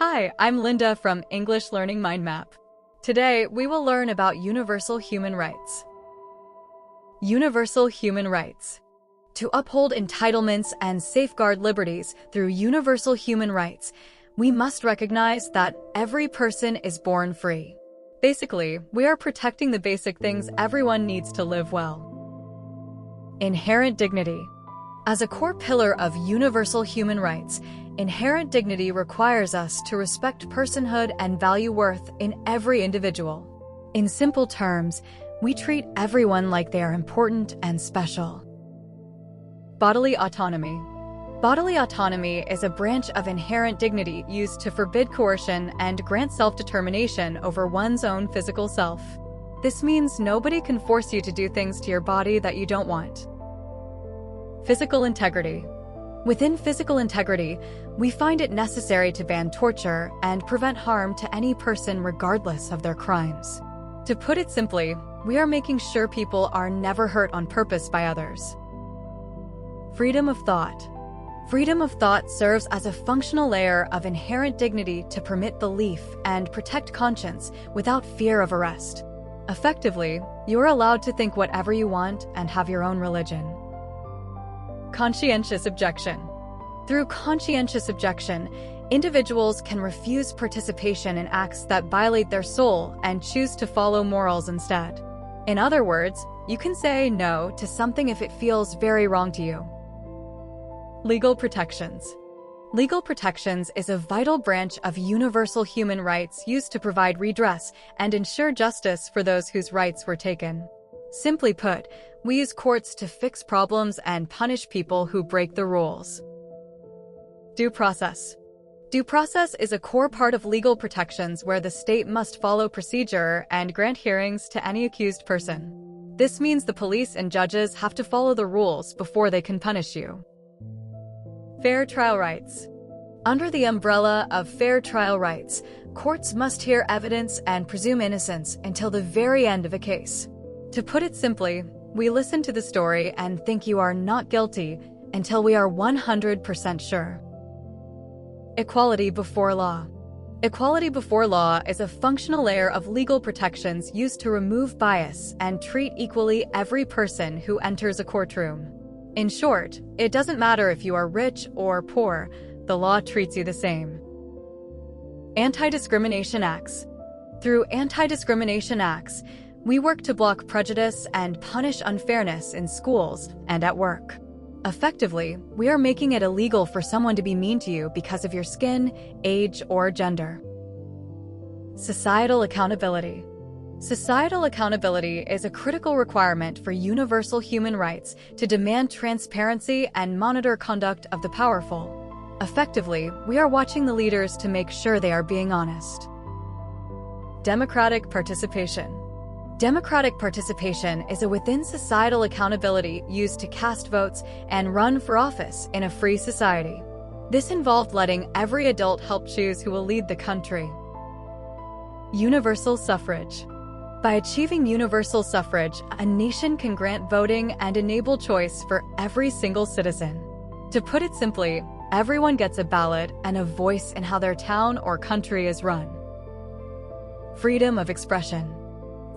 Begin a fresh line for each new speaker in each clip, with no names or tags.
Hi, I'm Linda from English Learning Mind Map. Today, we will learn about universal human rights. Universal human rights. To uphold entitlements and safeguard liberties through universal human rights, we must recognize that every person is born free. Basically, we are protecting the basic things everyone needs to live well. Inherent dignity. As a core pillar of universal human rights, inherent dignity requires us to respect personhood and value worth in every individual. In simple terms, we treat everyone like they are important and special. Bodily autonomy. Bodily autonomy is a branch of inherent dignity used to forbid coercion and grant self-determination over one's own physical self. This means nobody can force you to do things to your body that you don't want. Physical integrity. Within physical integrity, we find it necessary to ban torture and prevent harm to any person regardless of their crimes. To put it simply, we are making sure people are never hurt on purpose by others. Freedom of thought. Freedom of thought serves as a functional layer of inherent dignity to permit belief and protect conscience without fear of arrest. Effectively, you are allowed to think whatever you want and have your own religion. Conscientious objection. Through conscientious objection, individuals can refuse participation in acts that violate their soul and choose to follow morals instead. In other words, you can say no to something if it feels very wrong to you. Legal protections. Legal protections is a vital branch of universal human rights used to provide redress and ensure justice for those whose rights were taken. Simply put, we use courts to fix problems and punish people who break the rules. Due process. Due process is a core part of legal protections where the state must follow procedure and grant hearings to any accused person. This means the police and judges have to follow the rules before they can punish you. Fair trial rights. Under the umbrella of fair trial rights, courts must hear evidence and presume innocence until the very end of a case. To put it simply, we listen to the story and think you are not guilty until we are 100% sure. Equality before law. Equality before law is a functional layer of legal protections used to remove bias and treat equally every person who enters a courtroom. In short, it doesn't matter if you are rich or poor, the law treats you the same. Anti-Discrimination Acts. Through Anti-Discrimination Acts, we work to block prejudice and punish unfairness in schools and at work. Effectively, we are making it illegal for someone to be mean to you because of your skin, age, or gender. Societal accountability. Societal accountability is a critical requirement for universal human rights to demand transparency and monitor conduct of the powerful. Effectively, we are watching the leaders to make sure they are being honest. Democratic participation. Democratic participation is a within-societal accountability used to cast votes and run for office in a free society. This involved letting every adult help choose who will lead the country. Universal suffrage. By achieving universal suffrage, a nation can grant voting and enable choice for every single citizen. To put it simply, everyone gets a ballot and a voice in how their town or country is run. Freedom of expression.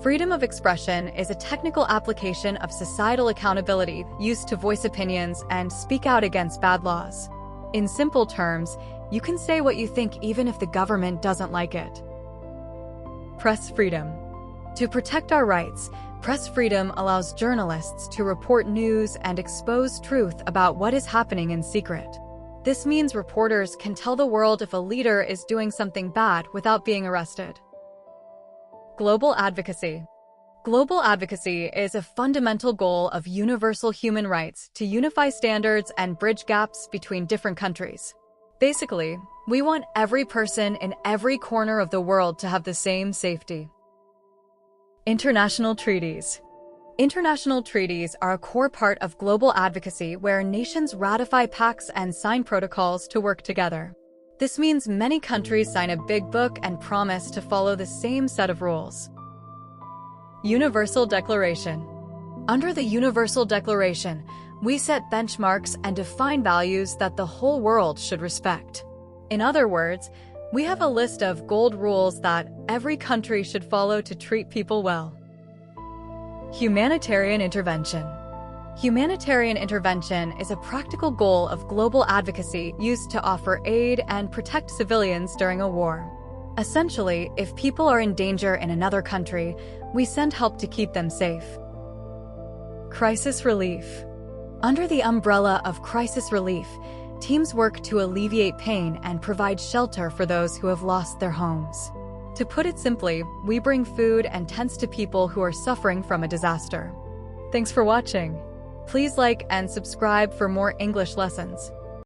Freedom of expression is a technical application of societal accountability used to voice opinions and speak out against bad laws. In simple terms, you can say what you think even if the government doesn't like it. Press freedom. To protect our rights, press freedom allows journalists to report news and expose truth about what is happening in secret. This means reporters can tell the world if a leader is doing something bad without being arrested. Global advocacy. Global advocacy is a fundamental goal of universal human rights to unify standards and bridge gaps between different countries. Basically, we want every person in every corner of the world to have the same safety. International treaties. International treaties are a core part of global advocacy where nations ratify pacts and sign protocols to work together. This means many countries sign a big book and promise to follow the same set of rules. Universal Declaration. Under the Universal Declaration, we set benchmarks and define values that the whole world should respect. In other words, We have a list of gold rules that every country should follow to treat people well. Humanitarian intervention. Humanitarian intervention is a practical goal of global advocacy used to offer aid and protect civilians during a war. Essentially, if people are in danger in another country, we send help to keep them safe. Crisis relief. Under the umbrella of crisis relief, teams work to alleviate pain and provide shelter for those who have lost their homes. To put it simply, we bring food and tents to people who are suffering from a disaster. Thanks for watching. Please like and subscribe for more English lessons.